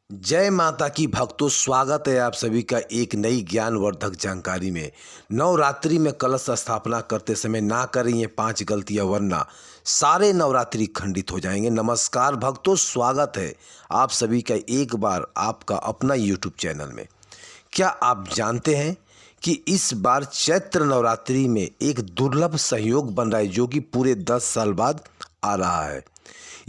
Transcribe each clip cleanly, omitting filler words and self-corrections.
जय माता की भक्तों, स्वागत है आप सभी का एक नई ज्ञानवर्धक जानकारी में। नवरात्रि में कलश स्थापना करते समय ना करें ये 5 गलतियां, वरना सारे नवरात्रि खंडित हो जाएंगे। नमस्कार भक्तों, स्वागत है आप सभी का एक बार आपका अपना यूट्यूब चैनल में। क्या आप जानते हैं कि इस बार चैत्र नवरात्रि में एक दुर्लभ संयोग बन रहा है, जो कि पूरे 10 साल बाद आ रहा है।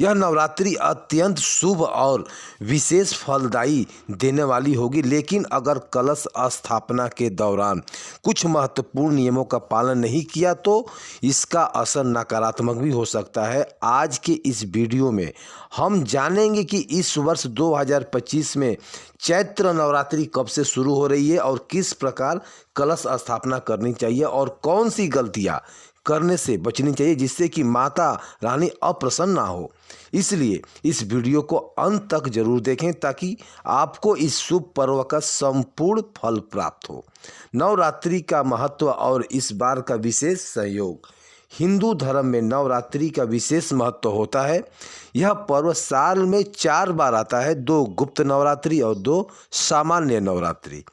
यह नवरात्रि अत्यंत शुभ और विशेष फलदायी देने वाली होगी, लेकिन अगर कलश स्थापना के दौरान कुछ महत्वपूर्ण नियमों का पालन नहीं किया तो इसका असर नकारात्मक भी हो सकता है। आज के इस वीडियो में हम जानेंगे कि इस वर्ष 2025 में चैत्र नवरात्रि कब से शुरू हो रही है और किस प्रकार कलश स्थापना करनी चाहिए और कौन सी गलतियां करने से बचनी चाहिए जिससे कि माता रानी अप्रसन्न ना हो। इसलिए इस वीडियो को अंत तक जरूर देखें ताकि आपको इस शुभ पर्व का संपूर्ण फल प्राप्त हो। नवरात्रि का महत्व और इस बार का विशेष संयोग। हिंदू धर्म में नवरात्रि का विशेष महत्व होता है। यह पर्व साल में 4 बार आता है, 2 गुप्त नवरात्रि और 2 सामान्य नवरात्रि।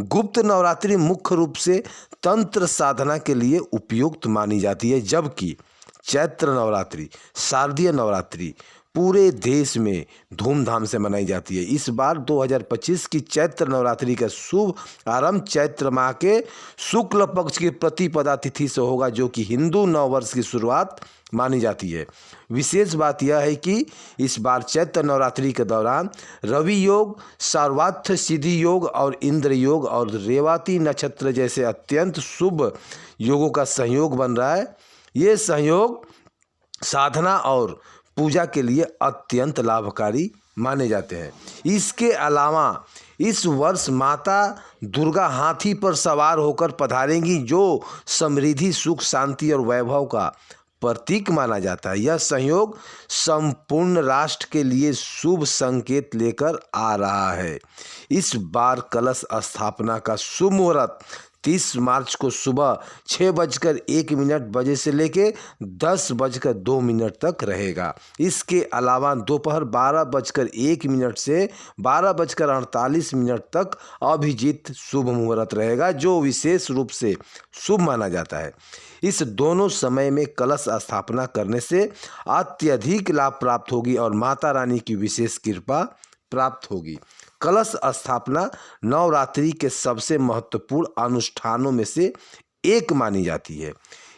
गुप्त नवरात्रि मुख्य रूप से तंत्र साधना के लिए उपयुक्त मानी जाती है, जबकि चैत्र नवरात्रि, शारदीय नवरात्रि पूरे देश में धूमधाम से मनाई जाती है। इस बार 2025 की चैत्र नवरात्रि का शुभ आरंभ चैत्र माह के शुक्ल पक्ष की प्रतिपदा तिथि से होगा, जो कि हिंदू नववर्ष की शुरुआत मानी जाती है। विशेष बात यह है कि इस बार चैत्र नवरात्रि के दौरान रवि योग, सर्वार्थ सिद्धि योग और इंद्र योग और रेवती नक्षत्र जैसे अत्यंत शुभ योगों का संयोग बन रहा है। ये संयोग साधना और पूजा के लिए अत्यंत लाभकारी माने जाते हैं। इसके अलावा इस वर्ष माता दुर्गा हाथी पर सवार होकर पधारेंगी, जो समृद्धि, सुख, शांति और वैभव का प्रतीक माना जाता है। यह संयोग संपूर्ण राष्ट्र के लिए शुभ संकेत लेकर आ रहा है। इस बार कलश स्थापना का शुभ मुहूर्त 30 मार्च को सुबह 6:01 बजे से लेके 10:02 तक रहेगा। इसके अलावा दोपहर 12:01 से 12:48 तक अभिजीत शुभ मुहूर्त रहेगा, जो विशेष रूप से शुभ माना जाता है। इस दोनों समय में कलश स्थापना करने से अत्यधिक लाभ प्राप्त होगी और माता रानी की विशेष कृपा प्राप्त होगी। कलश स्थापना नवरात्रि के सबसे महत्वपूर्ण अनुष्ठानों में से एक मानी जाती है।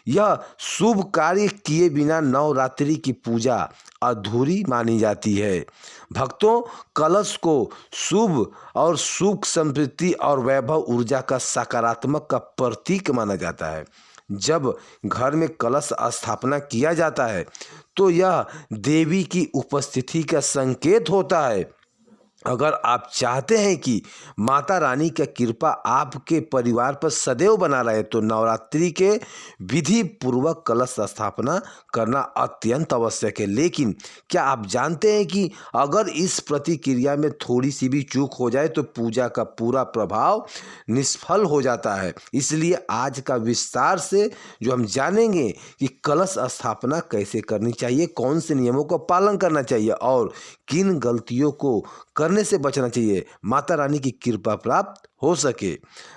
यह शुभ कार्य किए बिना नवरात्रि की पूजा अधूरी मानी जाती है। भक्तों, कलश को शुभ और सुख, समृद्धि और वैभव ऊर्जा का सकारात्मक का प्रतीक माना जाता है। जब घर में कलश स्थापना किया जाता है तो यह देवी की उपस्थिति का संकेत होता है। अगर आप चाहते हैं कि माता रानी का कृपा आपके परिवार पर सदैव बना रहे तो नवरात्रि के विधि पूर्वक कलश स्थापना करना अत्यंत आवश्यक है। लेकिन क्या आप जानते हैं कि अगर इस प्रतिक्रिया में थोड़ी सी भी चूक हो जाए तो पूजा का पूरा प्रभाव निष्फल हो जाता है। इसलिए आज का विस्तार से जो हम जानेंगे कि कलश स्थापना कैसे करनी चाहिए, कौन से नियमों का पालन करना चाहिए और किन गलतियों को करने से बचना चाहिए, माता रानी की कृपा प्राप्त हो सके।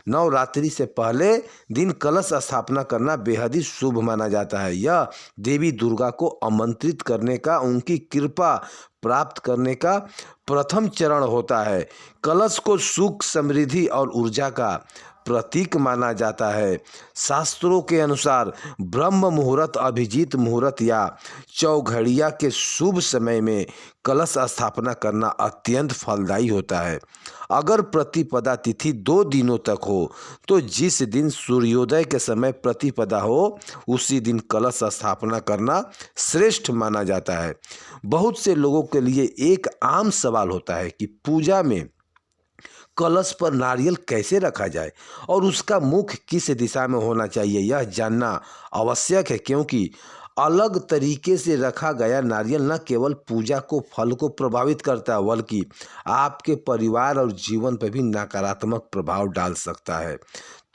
नवरात्रि से पहले दिन कलश स्थापना करना बेहद ही शुभ माना जाता है। यह देवी दुर्गा को आमंत्रित करने का, उनकी कृपा प्राप्त करने का प्रथम चरण होता है। कलश को सुख, समृद्धि और ऊर्जा का प्रतीक माना जाता है। शास्त्रों के अनुसार ब्रह्म मुहूर्त, अभिजीत मुहूर्त या चौघड़िया के शुभ समय में कलश स्थापना करना अत्यंत फलदायी होता है। अगर प्रतिपदा तिथि 2 दिनों तक हो तो जिस दिन सूर्योदय के समय प्रतिपदा हो उसी दिन कलश स्थापना करना श्रेष्ठ माना जाता है। बहुत से लोगों के लिए एक आम सवाल होता है कि पूजा में कलश पर नारियल कैसे रखा जाए और उसका मुख किस दिशा में होना चाहिए। यह जानना आवश्यक है, क्योंकि अलग तरीके से रखा गया नारियल न केवल पूजा को, फल को प्रभावित करता है, बल्कि आपके परिवार और जीवन पर भी नकारात्मक प्रभाव डाल सकता है।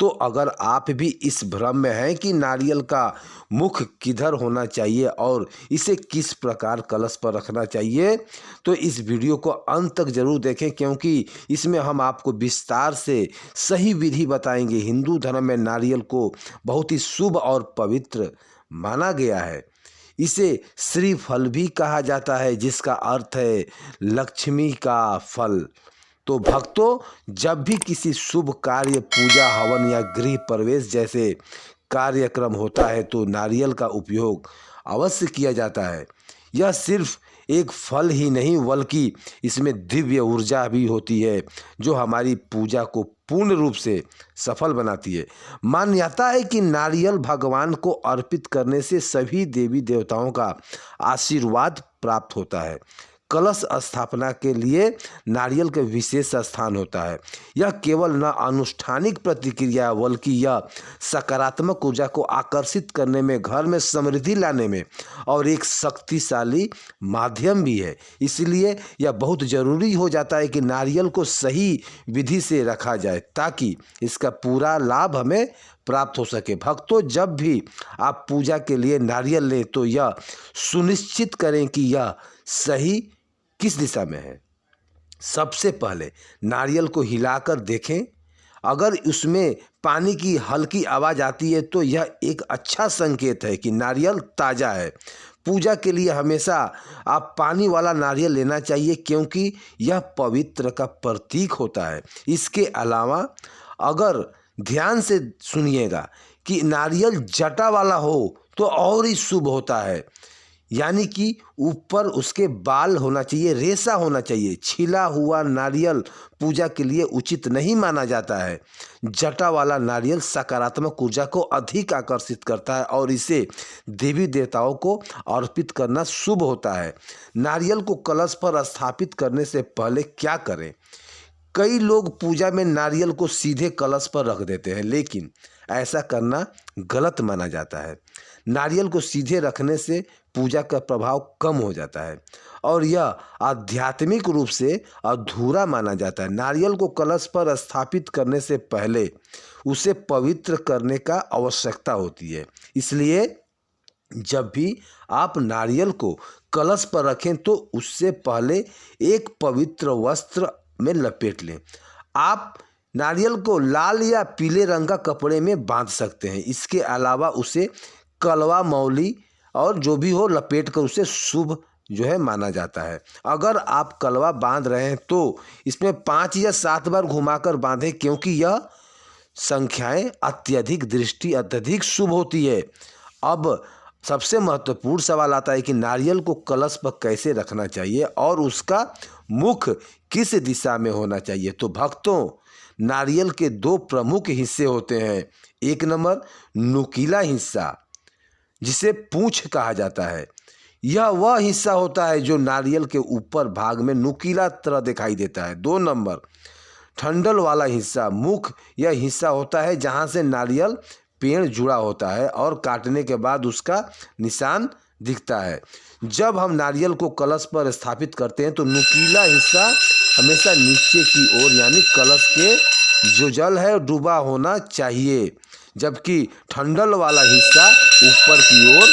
तो अगर आप भी इस भ्रम में हैं कि नारियल का मुख किधर होना चाहिए और इसे किस प्रकार कलश पर रखना चाहिए, तो इस वीडियो को अंत तक जरूर देखें, क्योंकि इसमें हम आपको विस्तार से सही विधि बताएंगे। हिंदू धर्म में नारियल को बहुत ही शुभ और पवित्र माना गया है। इसे श्रीफल भी कहा जाता है, जिसका अर्थ है लक्ष्मी का फल। तो भक्तों, जब भी किसी शुभ कार्य, पूजा, हवन या गृह प्रवेश जैसे कार्यक्रम होता है तो नारियल का उपयोग अवश्य किया जाता है। यह सिर्फ एक फल ही नहीं बल्कि इसमें दिव्य ऊर्जा भी होती है, जो हमारी पूजा को पूर्ण रूप से सफल बनाती है। मान्यता है कि नारियल भगवान को अर्पित करने से सभी देवी देवताओं का आशीर्वाद प्राप्त होता है। कलश स्थापना के लिए नारियल का विशेष स्थान होता है। यह केवल न अनुष्ठानिक प्रतिक्रिया बल्कि यह सकारात्मक ऊर्जा को आकर्षित करने में, घर में समृद्धि लाने में और एक शक्तिशाली माध्यम भी है। इसलिए यह बहुत ज़रूरी हो जाता है कि नारियल को सही विधि से रखा जाए ताकि इसका पूरा लाभ हमें प्राप्त हो सके। भक्तों, जब भी आप पूजा के लिए नारियल लें तो यह सुनिश्चित करें कि यह सही किस दिशा में है। सबसे पहले नारियल को हिलाकर देखें। अगर उसमें पानी की हल्की आवाज़ आती है तो यह एक अच्छा संकेत है कि नारियल ताज़ा है। पूजा के लिए हमेशा आप पानी वाला नारियल लेना चाहिए, क्योंकि यह पवित्र का प्रतीक होता है। इसके अलावा अगर ध्यान से सुनिएगा कि नारियल जटा वाला हो तो और ही शुभ होता है, यानी कि ऊपर उसके बाल होना चाहिए, रेशा होना चाहिए। छिला हुआ नारियल पूजा के लिए उचित नहीं माना जाता है। जटा वाला नारियल सकारात्मक ऊर्जा को अधिक आकर्षित करता है और इसे देवी देवताओं को अर्पित करना शुभ होता है। नारियल को कलश पर स्थापित करने से पहले क्या करें? कई लोग पूजा में नारियल को सीधे कलश पर रख देते हैं, लेकिन ऐसा करना गलत माना जाता है। नारियल को सीधे रखने से पूजा का प्रभाव कम हो जाता है और यह आध्यात्मिक रूप से अधूरा माना जाता है। नारियल को कलश पर स्थापित करने से पहले उसे पवित्र करने का आवश्यकता होती है। इसलिए जब भी आप नारियल को कलश पर रखें तो उससे पहले एक पवित्र वस्त्र में लपेट लें। आप नारियल को लाल या पीले रंग का कपड़े में बांध सकते हैं। इसके अलावा उसे कलवा, मौली और जो भी हो लपेट कर उसे शुभ जो है माना जाता है। अगर आप कलवा बांध रहे हैं तो इसमें 5 या 7 बार घुमाकर बांधें, क्योंकि यह संख्याएं अत्यधिक शुभ होती है। अब सबसे महत्वपूर्ण सवाल आता है कि नारियल को कलश पर कैसे रखना चाहिए और उसका मुख किस दिशा में होना चाहिए। तो भक्तों, नारियल के 2 प्रमुख हिस्से होते हैं। एक नंबर नुकीला हिस्सा, जिसे पूंछ कहा जाता है। यह वह हिस्सा होता है जो नारियल के ऊपर भाग में नुकीला तरह दिखाई देता है। 2 नंबर ठंडल वाला हिस्सा, मुख यह हिस्सा होता है जहां से नारियल पेड़ जुड़ा होता है और काटने के बाद उसका निशान दिखता है। जब हम नारियल को कलश पर स्थापित करते हैं तो नुकीला हिस्सा हमेशा नीचे की ओर यानी कलश के जो जल है डूबा होना चाहिए, जबकि ठंडल वाला हिस्सा ऊपर की ओर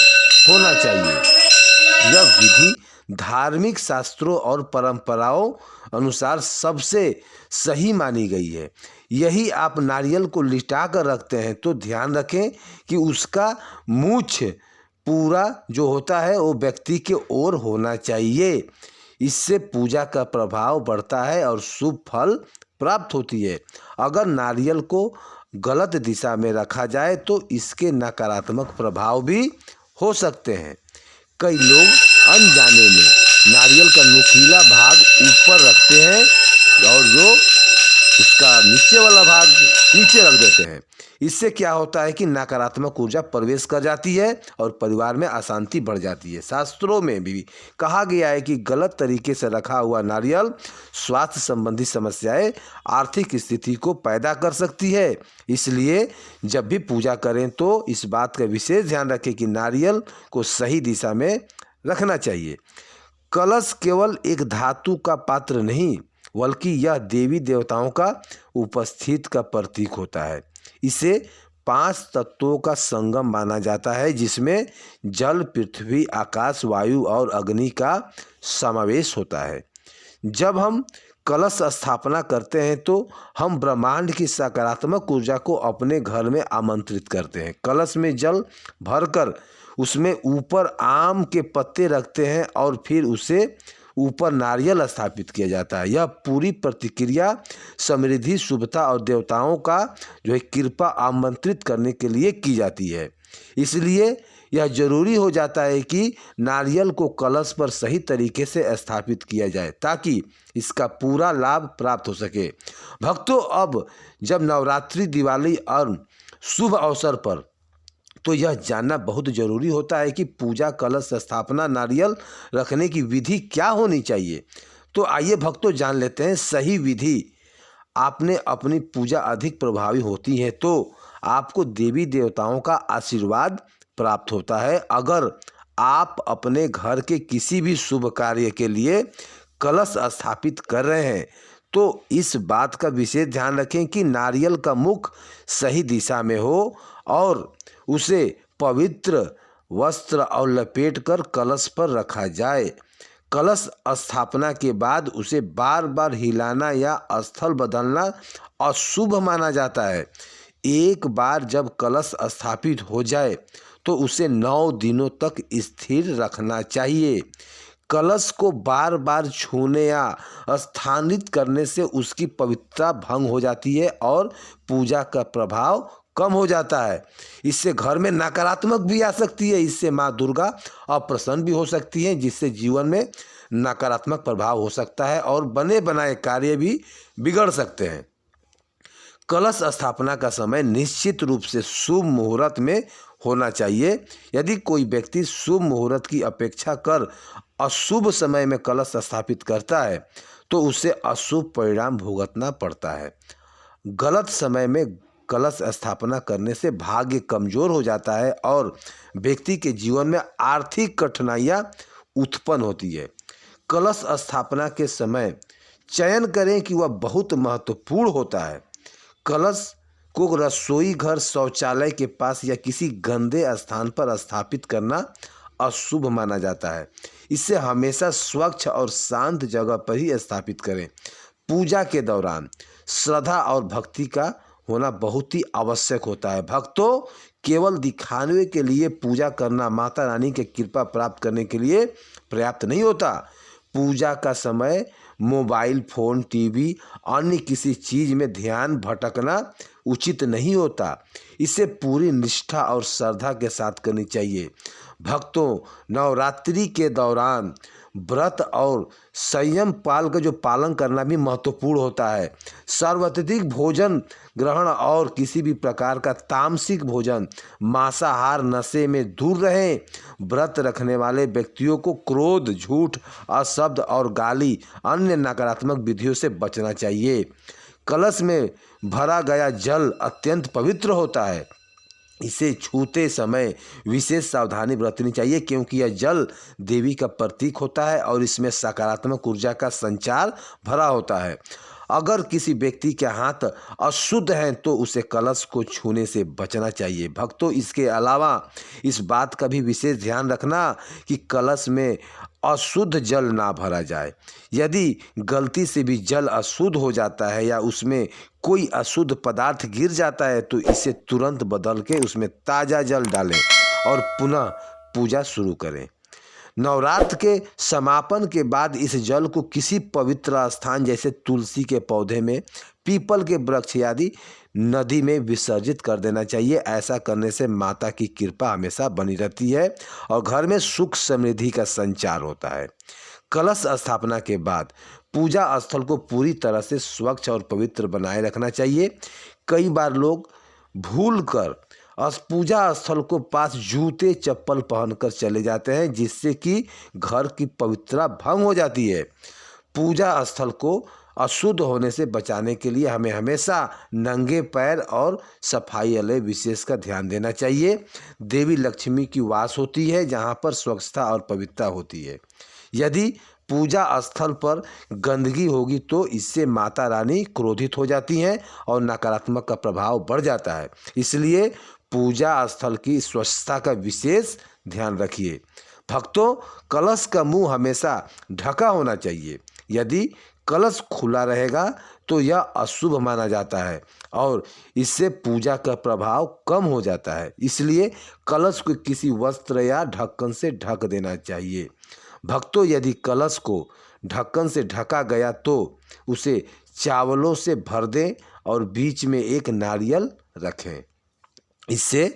होना चाहिए। यह विधि धार्मिक शास्त्रों और परंपराओं अनुसार सबसे सही मानी गई है। यही आप नारियल को लिटा कर रखते हैं तो ध्यान रखें कि उसका मूंछ पूरा जो होता है वो व्यक्ति के ओर होना चाहिए। इससे पूजा का प्रभाव बढ़ता है और शुभ फल प्राप्त होती है। अगर नारियल को गलत दिशा में रखा जाए तो इसके नकारात्मक प्रभाव भी हो सकते हैं। कई लोग अनजाने में नारियल का नुकीला भाग ऊपर रखते हैं और जो उसका नीचे वाला भाग नीचे रख देते हैं। इससे क्या होता है कि नकारात्मक ऊर्जा प्रवेश कर जाती है और परिवार में अशांति बढ़ जाती है। शास्त्रों में भी कहा गया है कि गलत तरीके से रखा हुआ नारियल स्वास्थ्य संबंधी समस्याएं, आर्थिक स्थिति को पैदा कर सकती है। इसलिए जब भी पूजा करें तो इस बात का विशेष ध्यान रखें कि नारियल को सही दिशा में रखना चाहिए। कलश केवल एक धातु का पात्र नहीं बल्कि यह देवी देवताओं का उपस्थित का प्रतीक होता है। इसे 5 तत्वों का संगम माना जाता है, जिसमें जल, पृथ्वी, आकाश, वायु और अग्नि का समावेश होता है। जब हम कलश स्थापना करते हैं तो हम ब्रह्मांड की सकारात्मक ऊर्जा को अपने घर में आमंत्रित करते हैं। कलश में जल भरकर उसमें ऊपर आम के पत्ते रखते हैं और फिर उसे ऊपर नारियल स्थापित किया जाता है। यह पूरी प्रतिक्रिया समृद्धि, शुभता और देवताओं का कृपा आमंत्रित करने के लिए की जाती है। इसलिए यह जरूरी हो जाता है कि नारियल को कलश पर सही तरीके से स्थापित किया जाए ताकि इसका पूरा लाभ प्राप्त हो सके। भक्तों, अब जब नवरात्रि, दिवाली और शुभ अवसर पर तो यह जानना बहुत जरूरी होता है कि पूजा, कलश स्थापना, नारियल रखने की विधि क्या होनी चाहिए। तो आइए भक्तों जान लेते हैं सही विधि। आपने अपनी पूजा अधिक प्रभावी होती है तो आपको देवी देवताओं का आशीर्वाद प्राप्त होता है। अगर आप अपने घर के किसी भी शुभ कार्य के लिए कलश स्थापित कर रहे हैं तो इस बात का विशेष ध्यान रखें कि नारियल का मुख सही दिशा में हो और उसे पवित्र वस्त्र और लपेट कर कलश पर रखा जाए। कलश स्थापना के बाद उसे बार बार हिलाना या स्थल बदलना अशुभ माना जाता है। एक बार जब कलश स्थापित हो जाए तो उसे 9 दिनों तक स्थिर रखना चाहिए। कलश को बार बार छूने या स्थानित करने से उसकी पवित्रता भंग हो जाती है और पूजा का प्रभाव कम हो जाता है। इससे घर में नकारात्मक भी आ सकती है। इससे माँ दुर्गा अप्रसन्न भी हो सकती हैं, जिससे जीवन में नकारात्मक प्रभाव हो सकता है और बने बनाए कार्य भी बिगड़ सकते हैं। कलश स्थापना का समय निश्चित रूप से शुभ मुहूर्त में होना चाहिए। यदि कोई व्यक्ति शुभ मुहूर्त की अपेक्षा कर अशुभ समय में कलश स्थापित करता है तो उसे अशुभ परिणाम भुगतना पड़ता है। गलत समय में कलश स्थापना करने से भाग्य कमजोर हो जाता है और व्यक्ति के जीवन में आर्थिक कठिनाइयाँ उत्पन्न होती है। कलश स्थापना के समय चयन करें कि वह बहुत महत्वपूर्ण होता है। कलश को रसोई घर, शौचालय के पास या किसी गंदे स्थान पर स्थापित करना अशुभ माना जाता है। इसे हमेशा स्वच्छ और शांत जगह पर ही स्थापित करें। पूजा के दौरान श्रद्धा और भक्ति का होना बहुत ही आवश्यक होता है। भक्तों, केवल दिखाने के लिए पूजा करना माता रानी की कृपा प्राप्त करने के लिए पर्याप्त नहीं होता। पूजा का समय मोबाइल फोन, टीवी, अन्य किसी चीज़ में ध्यान भटकना उचित नहीं होता। इसे पूरी निष्ठा और श्रद्धा के साथ करनी चाहिए। भक्तों, नवरात्रि के दौरान व्रत और संयम पाल का पालन करना भी महत्वपूर्ण होता है। सर्वाधिक भोजन ग्रहण और किसी भी प्रकार का तामसिक भोजन, मांसाहार, नशे में दूर रहें। व्रत रखने वाले व्यक्तियों को क्रोध, झूठ, अशब्द और गाली, अन्य नकारात्मक विधियों से बचना चाहिए। कलश में भरा गया जल अत्यंत पवित्र होता है। इसे छूते समय विशेष सावधानी बरतनी चाहिए क्योंकि यह जल देवी का प्रतीक होता है और इसमें सकारात्मक ऊर्जा का संचार भरा होता है। अगर किसी व्यक्ति के हाथ अशुद्ध हैं तो उसे कलश को छूने से बचना चाहिए। भक्तों, इसके अलावा इस बात का भी विशेष ध्यान रखना कि कलश में अशुद्ध जल ना भरा जाए। यदि गलती से भी जल अशुद्ध हो जाता है या उसमें कोई अशुद्ध पदार्थ गिर जाता है तो इसे तुरंत बदल के उसमें ताज़ा जल डालें और पुनः पूजा शुरू करें। नवरात्र के समापन के बाद इस जल को किसी पवित्र स्थान जैसे तुलसी के पौधे में, पीपल के वृक्ष आदि नदी में विसर्जित कर देना चाहिए। ऐसा करने से माता की कृपा हमेशा बनी रहती है और घर में सुख समृद्धि का संचार होता है। कलश स्थापना के बाद पूजा स्थल को पूरी तरह से स्वच्छ और पवित्र बनाए रखना चाहिए। कई बार लोग भूलकर पूजा स्थल को पास जूते चप्पल पहनकर चले जाते हैं जिससे कि घर की पवित्रता भंग हो जाती है। पूजा स्थल को अशुद्ध होने से बचाने के लिए हमें हमेशा नंगे पैर और सफाई वाले विशेष का ध्यान देना चाहिए। देवी लक्ष्मी की वास होती है जहाँ पर स्वच्छता और पवित्रता होती है। यदि पूजा स्थल पर गंदगी होगी तो इससे माता रानी क्रोधित हो जाती हैं और नकारात्मक का प्रभाव बढ़ जाता है। इसलिए पूजा स्थल की स्वच्छता का विशेष ध्यान रखिए। भक्तों, कलश का मुंह हमेशा ढका होना चाहिए। यदि कलश खुला रहेगा तो यह अशुभ माना जाता है और इससे पूजा का प्रभाव कम हो जाता है। इसलिए कलश को किसी वस्त्र या ढक्कन से ढक देना चाहिए। भक्तों, यदि कलश को ढक्कन से ढका गया तो उसे चावलों से भर दें और बीच में एक नारियल रखें। इससे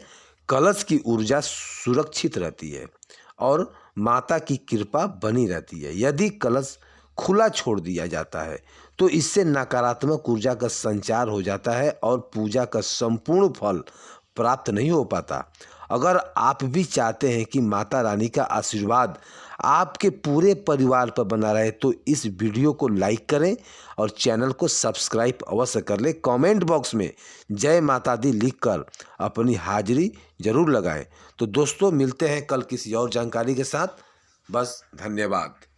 कलश की ऊर्जा सुरक्षित रहती है और माता की कृपा बनी रहती है। यदि कलश खुला छोड़ दिया जाता है तो इससे नकारात्मक ऊर्जा का संचार हो जाता है और पूजा का संपूर्ण फल प्राप्त नहीं हो पाता। अगर आप भी चाहते हैं कि माता रानी का आशीर्वाद आपके पूरे परिवार पर बना रहे तो इस वीडियो को लाइक करें और चैनल को सब्सक्राइब अवश्य कर लें। कमेंट बॉक्स में जय माता दी लिखकर अपनी हाजिरी जरूर लगाएं। तो दोस्तों, मिलते हैं कल किसी और जानकारी के साथ। बस, धन्यवाद।